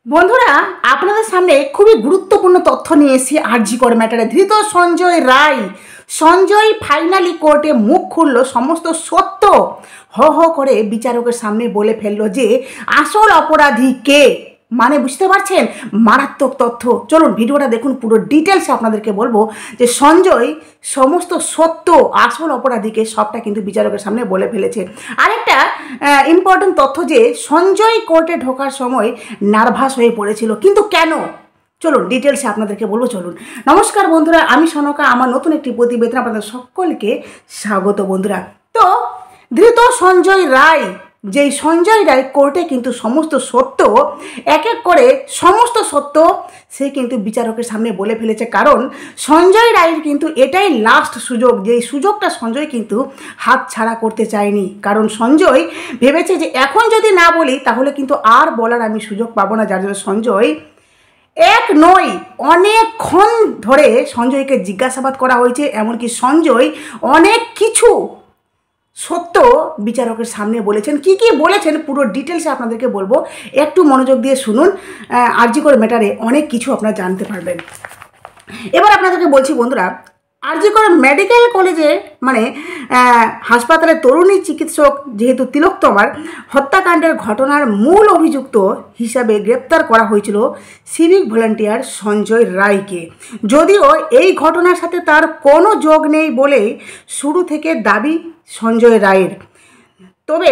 বন্ধুরা, আপনাদের সামনে খুবই গুরুত্বপূর্ণ তথ্য নিয়ে এসেছি আরজি কর ম্যাটারে। ধৃত সঞ্জয় রায়, সঞ্জয় ফাইনালি কোর্টে মুখ খুলল, সমস্ত সত্য হ হ করে বিচারকের সামনে বলে ফেললো যে আসল অপরাধী কে। মানে বুঝতে পারছেন, মারাত্মক তথ্য। চলুন ভিডিওটা দেখুন, পুরো ডিটেলসে আপনাদেরকে বলবো যে সঞ্জয় সমস্ত সত্য, আসল অপরাধীকে সবটা কিন্তু বিচারকের সামনে বলে ফেলেছে। আরেকটা ইম্পর্টেন্ট তথ্য যে সঞ্জয় কোর্টে ঢোকার সময় নার্ভাস হয়ে পড়েছিল, কিন্তু কেন? চলুন ডিটেলসে আপনাদেরকে বলবো। চলুন। নমস্কার বন্ধুরা, আমি সনকা, আমার নতুন একটি প্রতিবেদন আপনাদের সকলকে স্বাগত। বন্ধুরা, তো ধৃত সঞ্জয় রায়, যেই সঞ্জয় রায় কোর্টে কিন্তু সমস্ত সত্য এক এক করে সমস্ত সত্য সে কিন্তু বিচারকের সামনে বলে ফেলেছে। কারণ সঞ্জয় রায়ের কিন্তু এটাই লাস্ট সুযোগ, যেই সুযোগটা সঞ্জয় কিন্তু হাত ছাড়া করতে চায়নি। কারণ সঞ্জয় ভেবেছে যে এখন যদি না বলি তাহলে কিন্তু আর বলার আমি সুযোগ পাবো না। যার জন্য সঞ্জয় এক নয় অনেকক্ষণ ধরে সঞ্জয়কে জিজ্ঞাসাবাদ করা হয়েছে। এমনকি সঞ্জয় অনেক কিছু সত্য বিচারকের সামনে বলেছেন। কি কি বলেছেন পুরো ডিটেলসে আপনাদেরকে বলবো, একটু মনোযোগ দিয়ে শুনুন। আরজি কর ম্যাটারে অনেক কিছু আপনারা জানতে পারবেন। এবার আপনাদেরকে বলছি বন্ধুরা, আরজি কর মেডিকেল কলেজে মানে হাসপাতালে তরুণী চিকিৎসক যেহেতু তিলোত্তমার হত্যাকাণ্ডের ঘটনার মূল অভিযুক্ত হিসাবে গ্রেপ্তার করা হয়েছিল সিভিক ভলান্টিয়ার সঞ্জয় রায়কে। যদিও এই ঘটনার সাথে তার কোনো যোগ নেই বলে শুরু থেকে দাবি সঞ্জয় রায়ের, তবে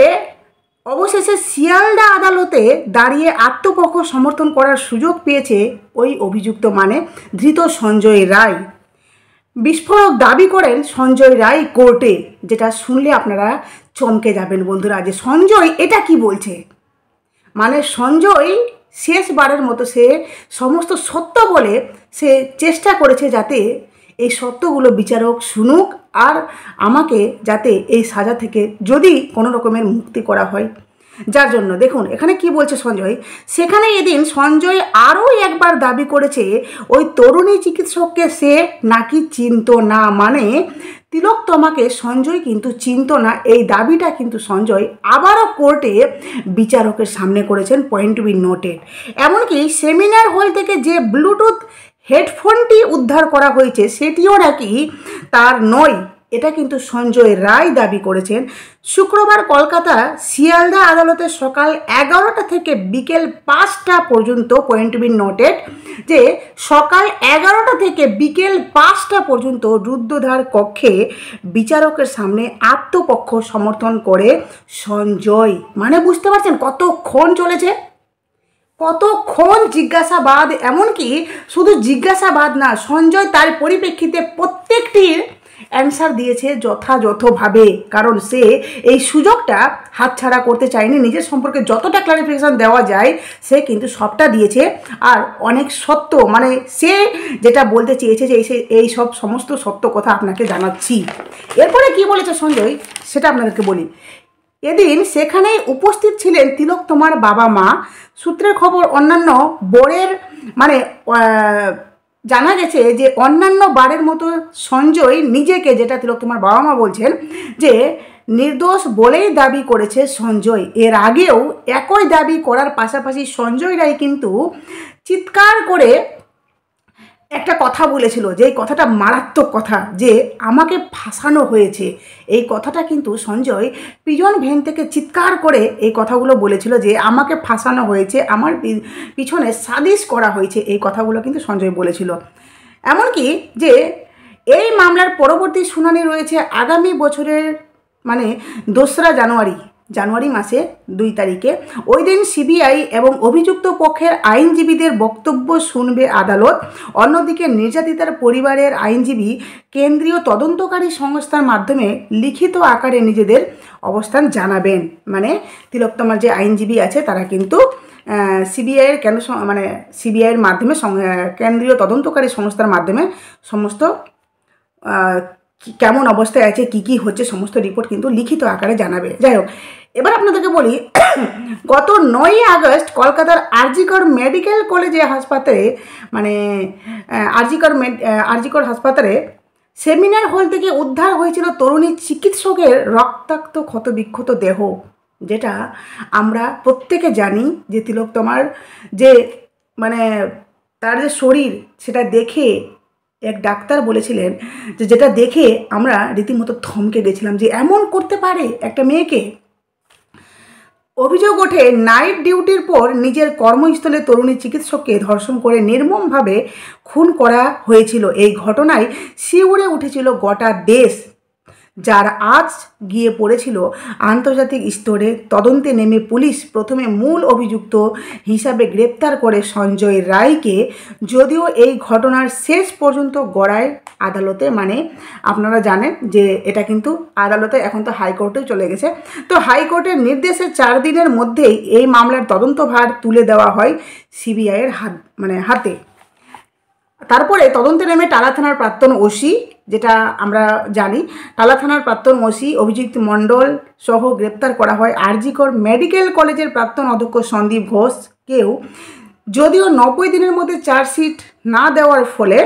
অবশেষে শিয়ালদা আদালতে দাঁড়িয়ে আত্মপক্ষ সমর্থন করার সুযোগ পেয়েছে ওই অভিযুক্ত, মানে ধৃত সঞ্জয় রায়। বিস্ফোরক দাবি করেন সঞ্জয় রায় কোর্টে, যেটা শুনলে আপনারা চমকে যাবেন বন্ধুরা, যে সঞ্জয় এটা কি বলছে। মানে সঞ্জয় শেষবারের মতো সে সমস্ত সত্য বলে সে চেষ্টা করেছে যাতে এই সত্যগুলো বিচারক শুনুক আর আমাকে যাতে এই সাজা থেকে যদি কোনো রকমের মুক্তি করা হয়। যার জন্য দেখুন এখানে কি বলছে সঞ্জয়। সেখানে এদিন সঞ্জয় আরও একবার দাবি করেছে ওই তরুণী চিকিৎসককে সে নাকি চিনত না। মানে তিলোত্তমাকে সঞ্জয় কিন্তু চিনত না, এই দাবিটা কিন্তু সঞ্জয় আবারও কোর্টে বিচারকের সামনে করেছেন। Point to be noted. এমনকি সেমিনার হল থেকে যে ব্লুটুথ হেডফোনটি উদ্ধার করা হয়েছে সেটিও নাকি তার নয়, এটা কিন্তু সঞ্জয় রায় দাবি করেছেন। শুক্রবার কলকাতা শিয়ালদা আদালতে সকাল 11টা থেকে বিকেল 5টা পর্যন্ত, পয়েন্ট টু বি নোটেড, যে সকাল 11টা থেকে বিকেল 5টা পর্যন্ত রুদ্ধদ্বার কক্ষে বিচারকের সামনে আত্মপক্ষ সমর্থন করে সঞ্জয়। মানে বুঝতে পারছেন কতক্ষণ চলেছে, কতক্ষণ জিজ্ঞাসাবাদ। এমনকি শুধু জিজ্ঞাসাবাদ না, সঞ্জয় তার পরিপ্রেক্ষিতে প্রত্যেকটির অ্যান্সার দিয়েছে যথাযথভাবে। কারণ সে এই সুযোগটা হাতছাড়া করতে চায়নি, নিজের সম্পর্কে যতটা ক্লারিফিকেশান দেওয়া যায় সে কিন্তু সবটা দিয়েছে। আর অনেক সত্য, মানে সে যেটা বলতে চেয়েছে যে এই সব সমস্ত সত্য কথা আপনাকে জানাচ্ছি। এরপরে কি বলেছে সঞ্জয় সেটা আপনাদেরকে বলি। এদিন সেখানে উপস্থিত ছিলেন তিলোত্তমার বাবা মা। সূত্রের খবর অন্যান্য বরের মানে জানা গেছে যে অন্যান্য বারের মতো সঞ্জয় নিজেকে, যেটা তিলোত্তমার বাবা মা বলছেন, যে নির্দোষ বলেই দাবি করেছে সঞ্জয়। এর আগেও একই দাবি করার পাশাপাশি সঞ্জয় রায় কিন্তু চিৎকার করে একটা কথা বলেছিল, যে এই কথাটা মারাত্মক কথা, যে আমাকে ফাঁসানো হয়েছে। এই কথাটা কিন্তু সঞ্জয় প্রিজন ভ্যান থেকে চিৎকার করে এই কথাগুলো বলেছিল, যে আমাকে ফাঁসানো হয়েছে, আমার পিছনে সাজিশ করা হয়েছে। এই কথাগুলো কিন্তু সঞ্জয় বলেছিল। এমনকি যে এই মামলার পরবর্তী শুনানি রয়েছে আগামী বছরের মানে 2রা জানুয়ারি মাসে 2 তারিখে। ওই দিন সিবিআই এবং অভিযুক্ত পক্ষের আইনজীবীদের বক্তব্য শুনবে আদালত। অন্যদিকে নির্যাতিতার পরিবারের আইনজীবী কেন্দ্রীয় তদন্তকারী সংস্থার মাধ্যমে লিখিত আকারে নিজেদের অবস্থান জানাবেন। মানে তিলোত্তমার যে আইনজীবী আছে তারা কিন্তু সিবিআইয়ের সিবিআইয়ের মাধ্যমে কেন্দ্রীয় তদন্তকারী সংস্থার মাধ্যমে সমস্ত কেমন অবস্থায় আছে, কি কি হচ্ছে, সমস্ত রিপোর্ট কিন্তু লিখিত আকারে জানাবে। যাই হোক, এবার আপনাদেরকে বলি, গত 9ই আগস্ট কলকাতার আরজি কর মেডিকেল কলেজে হাসপাতালে মানে আরজি কর হাসপাতালে সেমিনার হল থেকে উদ্ধার হয়েছিল তরুণী চিকিৎসকের রক্তাক্ত ক্ষতবিক্ষত দেহ। যেটা আমরা প্রত্যেকে জানি যে তিলোত্তমার যে মানে তার যে শরীর সেটা দেখে এক ডাক্তার বলেছিলেন যে যেটা দেখে আমরা রীতিমতো থমকে গেছিলাম যে এমন করতে পারে একটা মেয়েকে। অভিযোগ ওঠে নাইট ডিউটির পর নিজের কর্মস্থলে তরুণী চিকিৎসককে ধর্ষণ করে নির্মমভাবে খুন করা হয়েছিল। এই ঘটনায় শিউরে উঠেছিল গোটা দেশ, যার আজ গিয়ে পড়েছিল আন্তর্জাতিক স্তরে। তদন্তে নেমে পুলিশ প্রথমে মূল অভিযুক্ত হিসাবে গ্রেপ্তার করে সঞ্জয় রায়কে, যদিও এই ঘটনার শেষ পর্যন্ত গড়ায় আদালতে। মানে আপনারা জানেন যে এটা কিন্তু আদালতে, এখন তো হাইকোর্টেও চলে গেছে। তো হাইকোর্টের নির্দেশে 4 দিনের মধ্যেই এই মামলার তদন্তভার তুলে দেওয়া হয় সিবিআইয়ের হাতে। তারপরে তদন্তে নেমে টালা থানার প্রাক্তন ওসি, যেটা আমরা জানি, টালা থানার প্রাক্তন ওসি অভিজিৎ মণ্ডল সহ গ্রেপ্তার করা হয় আর.জি. কর মেডিকেল কলেজের প্রাক্তন অধ্যক্ষ সন্দীপ ঘোষকেও, যদিও 90 দিনের মধ্যে চার্জশিট না দেওয়ার ফলে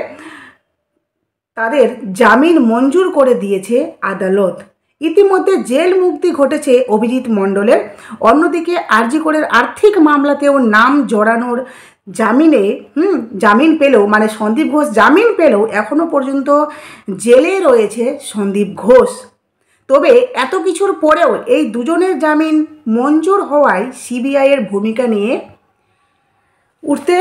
তাদের জামিন মঞ্জুর করে দিয়েছে আদালত। ইতিমধ্যে জেল মুক্তি ঘটেছে অভিজিৎ মণ্ডলের। অন্যদিকে আর.জি. করের আর্থিক মামলাতেও নাম জড়ানোর জামিন পেলেও, মানে সন্দীপ ঘোষ জামিন পেলেও এখনও পর্যন্ত জেলে রয়েছে সন্দীপ ঘোষ। তবে এত কিছুর পরেও এই দুজনের জামিন মঞ্জুর হওয়ায় সিবিআইয়ের ভূমিকা নিয়ে উঠতে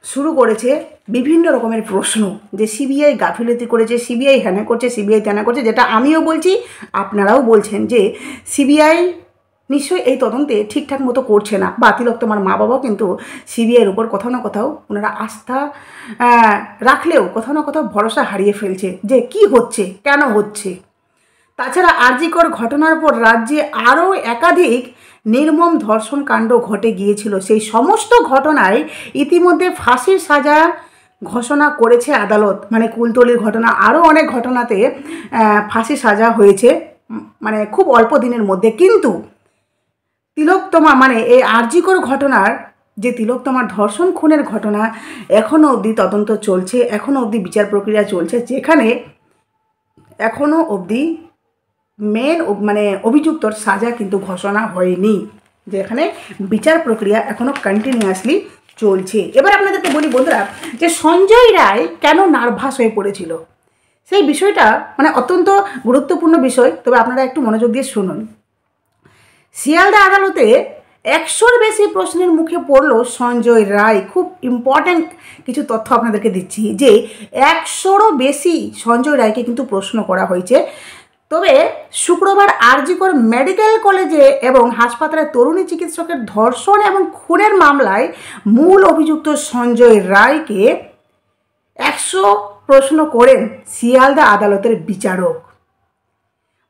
শুরু করেছে বিভিন্ন রকমের প্রশ্ন, যে সিবিআই গাফিলতি করেছে, সিবিআই হ্যানা করছে, সিবিআই ত্যানা করছে, যেটা আমিও বলছি আপনারাও বলছেন যে সিবিআই নিশ্চয়ই এই তদন্তে ঠিকঠাক মতো করছে না। বা তিলোত্তমার মা বাবাও কিন্তু সিবিআইয়ের উপর কোথাও না কোথাও ওনারা আস্থা রাখলেও কোথাও না কোথাও ভরসা হারিয়ে ফেলছে যে কি হচ্ছে, কেন হচ্ছে। তাছাড়া আর.জি. কর ঘটনার পর রাজ্যে আরও একাধিক নির্মম ধর্ষণ কাণ্ড ঘটে গিয়েছিল। সেই সমস্ত ঘটনায় ইতিমধ্যে ফাঁসির সাজা ঘোষণা করেছে আদালত। মানে কুলতলির ঘটনা, আরও অনেক ঘটনাতে ফাঁসির সাজা হয়েছে মানে খুব অল্প দিনের মধ্যে। কিন্তু তিলোত্তমা মানে এই আর.জি. কর ঘটনার যে তিলোত্তমার ধর্ষণ খুনের ঘটনা, এখনও অবধি তদন্ত চলছে, এখনও অবধি বিচার প্রক্রিয়া চলছে, যেখানে এখনও অবধি অভিযুক্তর সাজা কিন্তু ঘোষণা হয়নি, যেখানে বিচার প্রক্রিয়া এখনও কন্টিনিউয়াসলি চলছে। এবার আপনাদেরকে বলি বন্ধুরা, যে সঞ্জয় রায় কেন নার্ভাস হয়ে পড়েছিল, সেই বিষয়টা মানে অত্যন্ত গুরুত্বপূর্ণ বিষয়। তবে আপনারা একটু মনোযোগ দিয়ে শুনুন। শিয়ালদা আদালতে 100-র বেশি প্রশ্নের মুখে পড়ল সঞ্জয় রায়। খুব ইম্পর্ট্যান্ট কিছু তথ্য আপনাদেরকে দিচ্ছি, যে 100-রও বেশি সঞ্জয় রায়কে কিন্তু প্রশ্ন করা হয়েছে। তবে শুক্রবার আর.জি. কর মেডিকেল কলেজে এবং হাসপাতালে তরুণী চিকিৎসকের ধর্ষণ এবং খুনের মামলায় মূল অভিযুক্ত সঞ্জয় রায়কে 100 প্রশ্ন করেন শিয়ালদা আদালতের বিচারক।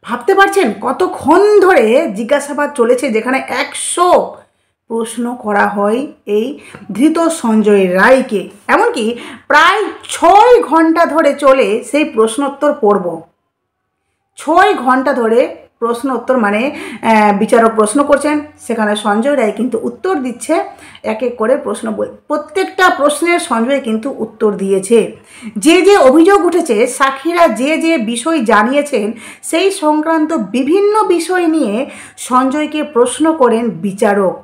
ভাবতে পারছেন কতক্ষণ ধরে জিজ্ঞাসাবাদ চলেছে, যেখানে 100 প্রশ্ন করা হয় এই ধৃত সঞ্জয় রায়কে। এমনকি প্রায় 6 ঘন্টা ধরে চলে সেই প্রশ্নোত্তর পর্ব। 6 ঘন্টা ধরে প্রশ্ন উত্তর, মানে বিচারক প্রশ্ন করছেন, সেখানে সঞ্জয় রায় কিন্তু উত্তর দিচ্ছে। এক এক করে প্রশ্ন প্রত্যেকটা প্রশ্নের সঞ্জয় কিন্তু উত্তর দিয়েছে। যে যে অভিযোগ উঠেছে, সাক্ষীরা যে যে বিষয় জানিয়েছেন, সেই সংক্রান্ত বিভিন্ন বিষয় নিয়ে সঞ্জয়কে প্রশ্ন করেন বিচারক।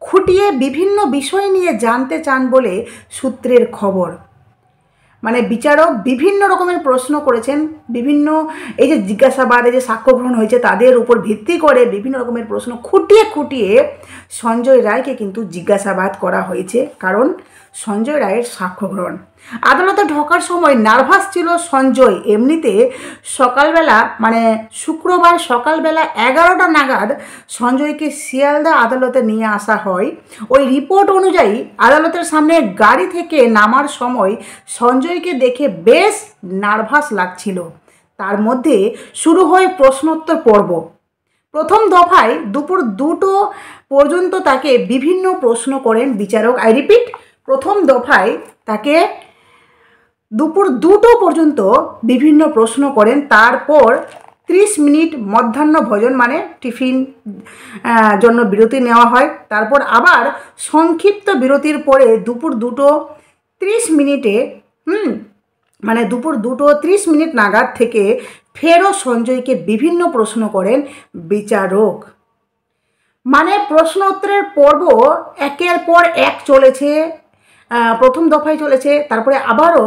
খুঁটিয়ে বিভিন্ন বিষয় নিয়ে জানতে চান বলে সূত্রের খবর। মানে বিচারক বিভিন্ন রকমের প্রশ্ন করেছেন, বিভিন্ন এই যে জিজ্ঞাসাবাদ, এই যে সাক্ষ্য গ্রহণ হয়েছে, তাদের উপর ভিত্তি করে বিভিন্ন রকমের প্রশ্ন খুঁটিয়ে খুঁটিয়ে সঞ্জয় রায়কে কিন্তু জিজ্ঞাসাবাদ করা হয়েছে, কারণ সঞ্জয় রায়ের সাক্ষ্য গ্রহণ। আদালতে ঢোকার সময় নার্ভাস ছিল সঞ্জয়। এমনিতে সকালবেলা, মানে শুক্রবার সকালবেলা 11টা নাগাদ সঞ্জয়কে শিয়ালদা আদালতে নিয়ে আসা হয়। ওই রিপোর্ট অনুযায়ী আদালতের সামনে গাড়ি থেকে নামার সময় সঞ্জয়কে দেখে বেশ নার্ভাস লাগছিল। তার মধ্যে শুরু হয় প্রশ্নোত্তর পর্ব। প্রথম দফায় দুপুর 2টো পর্যন্ত তাকে বিভিন্ন প্রশ্ন করেন বিচারক। আই রিপিট, প্রথম দফায় তাকে দুপুর 2টো পর্যন্ত বিভিন্ন প্রশ্ন করেন। তারপর 30 মিনিট মধ্যাহ্ন ভোজন, মানে টিফিন জন্য বিরতি নেওয়া হয়। তারপর আবার সংক্ষিপ্ত বিরতির পরে দুপুর 2:30 মিনিটে মানে দুপুর 2:30 মিনিট নাগাদ থেকে ফেরও সঞ্জয়কে বিভিন্ন প্রশ্ন করেন বিচারক। মানে প্রশ্ন উত্তরের পর্ব একের পর এক চলেছে। প্রথম দফায় চলেছে, তারপরে আবারও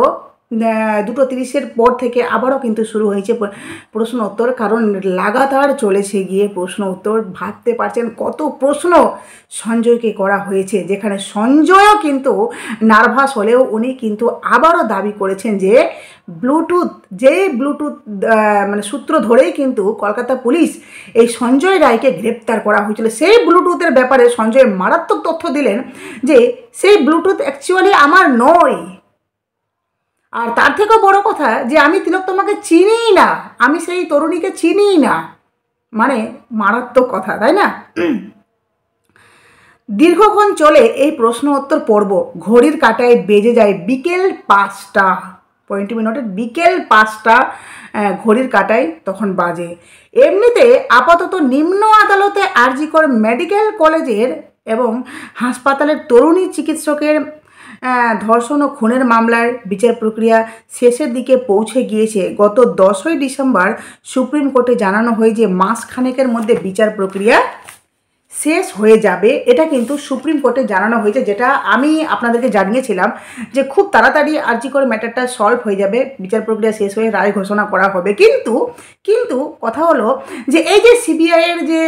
2:30-এর পর থেকে আবারও কিন্তু শুরু হয়েছে প্রশ্ন উত্তর, কারণ লাগাতার চলেছে গিয়ে প্রশ্ন উত্তর। ভাবতে পারছেন কত প্রশ্ন সঞ্জয়কে করা হয়েছে, যেখানে সঞ্জয়ও কিন্তু নার্ভাস হলেও উনি কিন্তু আবারও দাবি করেছেন যে ব্লুটুথ মানে সূত্র ধরেই কিন্তু কলকাতা পুলিশ এই সঞ্জয় রায়কে গ্রেপ্তার করা হয়েছিল। সেই ব্লুটুথের ব্যাপারে সঞ্জয় মারাত্মক তথ্য দিলেন যে সেই ব্লুটুথ অ্যাকচুয়ালি আমার নয়। আর তার থেকেও বড় কথা যে আমি তিলোত্তমাকে চিনিই না, আমি সেই তরুণীকে চিনিই না। মানে মারাত্মক কথা, তাই না? দীর্ঘক্ষণ চলে এই প্রশ্ন উত্তর পর্ব। ঘড়ির কাঁটায় বেজে যায় বিকেল 5টা। পয়েন্ট মিনিটের বিকেল 5টা ঘড়ির কাঁটায় তখন বাজে। এমনিতে আপাতত নিম্ন আদালতে আরজিকর মেডিকেল কলেজের এবং হাসপাতালের তরুণী চিকিৎসকের ধর্ষণ ও খুনের মামলার বিচার প্রক্রিয়া শেষের দিকে পৌঁছে গিয়েছে। গত 10ই ডিসেম্বর সুপ্রিম কোর্টে জানানো হয় যে মাসখানেকের মধ্যে বিচার প্রক্রিয়া শেষ হয়ে যাবে। এটা কিন্তু সুপ্রিম কোর্টে জানানো হয়েছে, যেটা আমি আপনাদেরকে জানিয়েছিলাম যে খুব তাড়াতাড়ি আরজিকর ম্যাটারটা সলভ হয়ে যাবে, বিচার প্রক্রিয়া শেষ হয়ে রায় ঘোষণা করা হবে। কিন্তু কথা হলো যে এই যে সিবিআইয়ের যে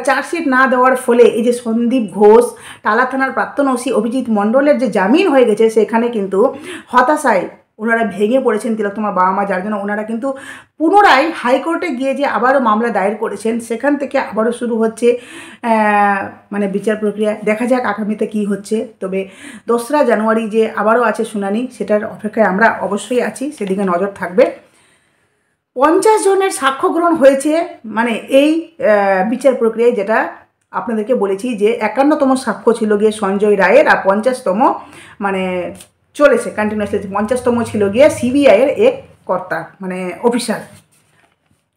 চার্জশিট না দেওয়ার ফলে এই যে সন্দীপ ঘোষ, টালা থানার প্রাক্তন ওসি অভিজিৎ মণ্ডলের যে জামিন হয়ে গেছে, সেখানে কিন্তু হতাশায় ওনারা ভেঙে পড়েছেন তিলোত্তমার বাবা মা, যার জন্য ওনারা কিন্তু পুনরায় হাইকোর্টে গিয়ে যে আবারও মামলা দায়ের করেছেন, সেখান থেকে আবারও শুরু হচ্ছে মানে বিচার প্রক্রিয়া। দেখা যাক আগামীতে কী হচ্ছে। তবে 2রা জানুয়ারি যে আবারও আছে শুনানি, সেটার অপেক্ষায় আমরা অবশ্যই আছি, সেদিকে নজর থাকবে। 50 জনের সাক্ষ্য গ্রহণ হয়েছে মানে এই বিচার প্রক্রিয়ায়, যেটা আপনাদেরকে বলেছি যে 51তম সাক্ষ্য ছিল গিয়ে সঞ্জয় রায়ের, আর 50তম মানে চলেছে কন্টিনিউয়াসলি। 50তম ছিল গিয়ে সিবিআইয়ের এক কর্তা মানে অফিসার।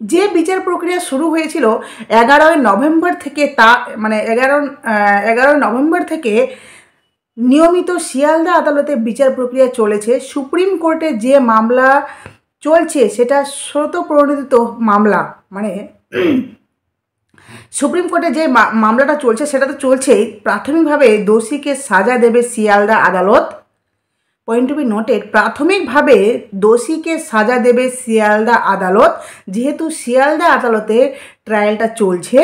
যে বিচার প্রক্রিয়া শুরু হয়েছিল 11ই নভেম্বর থেকে, তা মানে 11 নভেম্বর থেকে নিয়মিত শিয়ালদা আদালতে বিচার প্রক্রিয়া চলেছে। সুপ্রিম কোর্টে যে মামলা চলছে সেটা স্বতঃপ্রণোদিত মামলা, মানে সুপ্রিম কোর্টে যে মামলাটা চলছে সেটা তো চলছেই। প্রাথমিকভাবে দোষীকে সাজা দেবে শিয়ালদা আদালত। পয়েন্ট টু বি নোটেড, প্রাথমিকভাবে দোষীকে সাজা দেবে শিয়ালদা আদালত। যেহেতু শিয়ালদা আদালতে ট্রায়ালটা চলছে,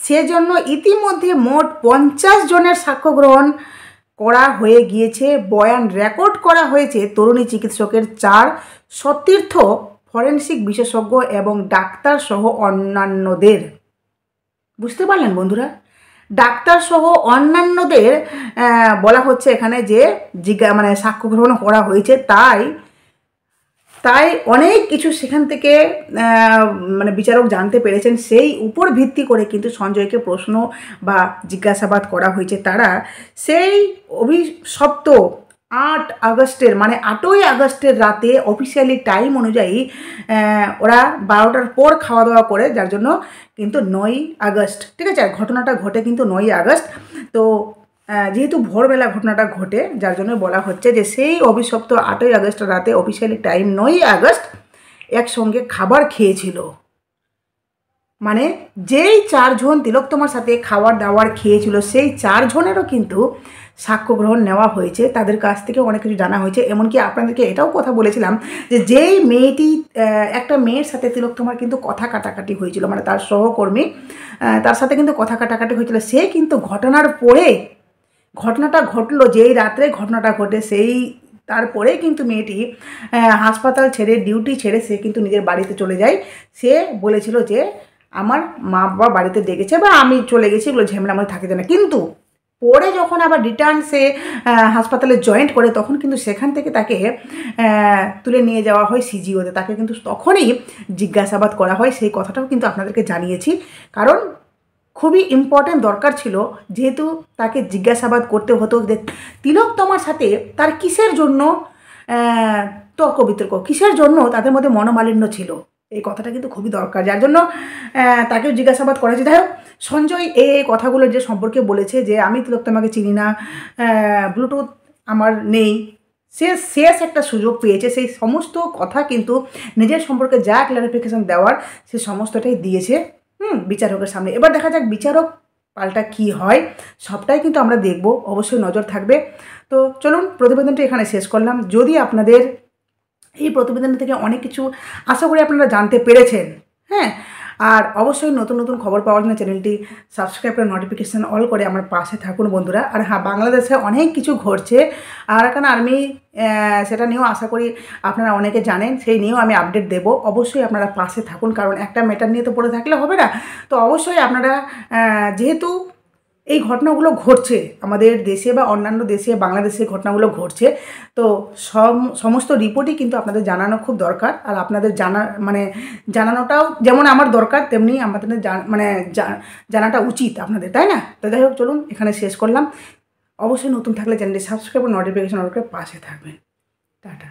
সেজন্য ইতিমধ্যে মোট 50 জনের সাক্ষ্য গ্রহণ করা হয়ে গিয়েছে। বয়ান রেকর্ড করা হয়েছে তরুণী চিকিৎসকের 4 সতীর্থ ফরেনসিক বিশেষজ্ঞ এবং ডাক্তার সহ অন্যান্যদের। বুঝতে পারলেন বন্ধুরা? ডাক্তার সহ অন্যান্যদের বলা হচ্ছে এখানে যে মানে সাক্ষ্য গ্রহণ করা হয়েছে। তাই অনেক কিছু সেখান থেকে মানে বিচারক জানতে পেরেছেন। সেই উপর ভিত্তি করে কিন্তু সঞ্জয়কে প্রশ্ন বা জিজ্ঞাসাবাদ করা হয়েছে। তারা সেই অভিশপ্ত 8 আগস্টের মানে 8ই আগস্টের রাতে অফিসিয়ালি টাইম অনুযায়ী ওরা 12টার পর খাওয়া দাওয়া করে, যার জন্য কিন্তু 9ই আগস্ট, ঠিক আছে, ঘটনাটা ঘটে কিন্তু 9ই আগস্ট। তো যেহেতু ভোরবেলা ঘটনাটা ঘটে, যার জন্য বলা হচ্ছে যে সেই অভিশপ্ত 8ই আগস্ট রাতে অফিসিয়ালি টাইম 9ই আগস্ট একসঙ্গে খাবার খেয়েছিল। মানে যেই 4 জন তিলোত্তমার সাথে খাবার দাবার খেয়েছিল, সেই 4 জনেরও কিন্তু সাক্ষ্য গ্রহণ নেওয়া হয়েছে। তাদের কাছ থেকে অনেক কিছু জানা হয়েছে। এমনকি আপনাদেরকে এটাও কথা বলেছিলাম যে যেই মেয়েটি, একটা মেয়ের সাথে তিলোত্তমার কিন্তু কথা কাটাকাটি হয়েছিল, মানে তার সহকর্মী, তার সাথে কিন্তু কথা কাটাকাটি হয়েছিল। সে কিন্তু ঘটনার পরে, ঘটনাটা ঘটলো যেই রাত্রে ঘটনাটা ঘটে, সেই তারপরে কিন্তু মেয়েটি হাসপাতাল ছেড়ে, ডিউটি ছেড়ে সে কিন্তু নিজের বাড়িতে চলে যায়। সে বলেছিল যে আমার মা বাবা বাড়িতে ডেকেছে বা আমি চলে গেছি, এগুলো ঝামেলা আমাদের থাকতে না। কিন্তু পরে যখন আবার রিটার্ন সে হাসপাতালে জয়েন্ট করে, তখন কিন্তু সেখান থেকে তাকে তুলে নিয়ে যাওয়া হয় সিজিওতে। তাকে কিন্তু তখনই জিজ্ঞাসাবাদ করা হয়। সেই কথাটাও কিন্তু আপনাদেরকে জানিয়েছি, কারণ খুবই ইম্পর্ট্যান্ট দরকার ছিল, যেহেতু তাকে জিজ্ঞাসাবাদ করতে হতো যে তিলোত্তমার সাথে তার কিসের জন্য তর্ক বিতর্ক, কিসের জন্য তাদের মধ্যে মনোমালিন্য ছিল। এই কথাটা কিন্তু খুবই দরকার, যার জন্য তাকেও জিজ্ঞাসাবাদ করা হয়েছে। যাই হোক, সঞ্জয় এই কথাগুলো যে সম্পর্কে বলেছে যে আমি তিলোত্তমাকে চিনি না, ব্লুটুথ আমার নেই, সে শেষ একটা সুযোগ পেয়েছে। সেই সমস্ত কথা কিন্তু নিজের সম্পর্কে যা ক্লারিফিকেশন দেওয়ার সে সমস্তটাই দিয়েছে বিচারকের সামনে। এবার দেখা যাক বিচারক পাল্টা কি হয় সবটাই কিন্তু আমরা দেখব, অবশ্যই নজর থাকবে। তো চলুন প্রতিবেদনটি এখানে শেষ করলাম। যদি আপনাদের এই প্রতিবেদন থেকে অনেক কিছু আশা করি আপনারা জানতে পেরেছেন, হ্যাঁ, আর অবশ্যই নতুন নতুন খবর পাওয়ার জন্য চ্যানেলটি সাবস্ক্রাইব করে নোটিফিকেশান অল করে আমার পাশে থাকুন বন্ধুরা। আর হ্যাঁ, বাংলাদেশে অনেক কিছু ঘটছে, আরাকান আর্মি সেটা নিয়েও আশা করি আপনারা অনেকে জানেন, সেই নিয়েও আমি আপডেট দেবো। অবশ্যই আপনারা পাশে থাকুন, কারণ একটা ম্যাটার নিয়ে তো পড়ে থাকলে হবে না। তো অবশ্যই আপনারা যেহেতু এই ঘটনাগুলো ঘটছে আমাদের দেশে বা অন্যান্য দেশে, বাংলাদেশে ঘটনাগুলো ঘটছে, তো সমস্ত রিপোর্টই কিন্তু আপনাদের জানানো খুব দরকার। আর আপনাদের জানানোটাও যেমন আমার দরকার, তেমনি আমাদের জানাটা উচিত আপনাদের, তাই না? তো যাই হোক, চলুন এখানে শেষ করলাম। অবশ্যই নতুন থাকলে চ্যানেলটি সাবস্ক্রাইব করে নোটিফিকেশন অল করে পাশে থাকবেন। টাটা।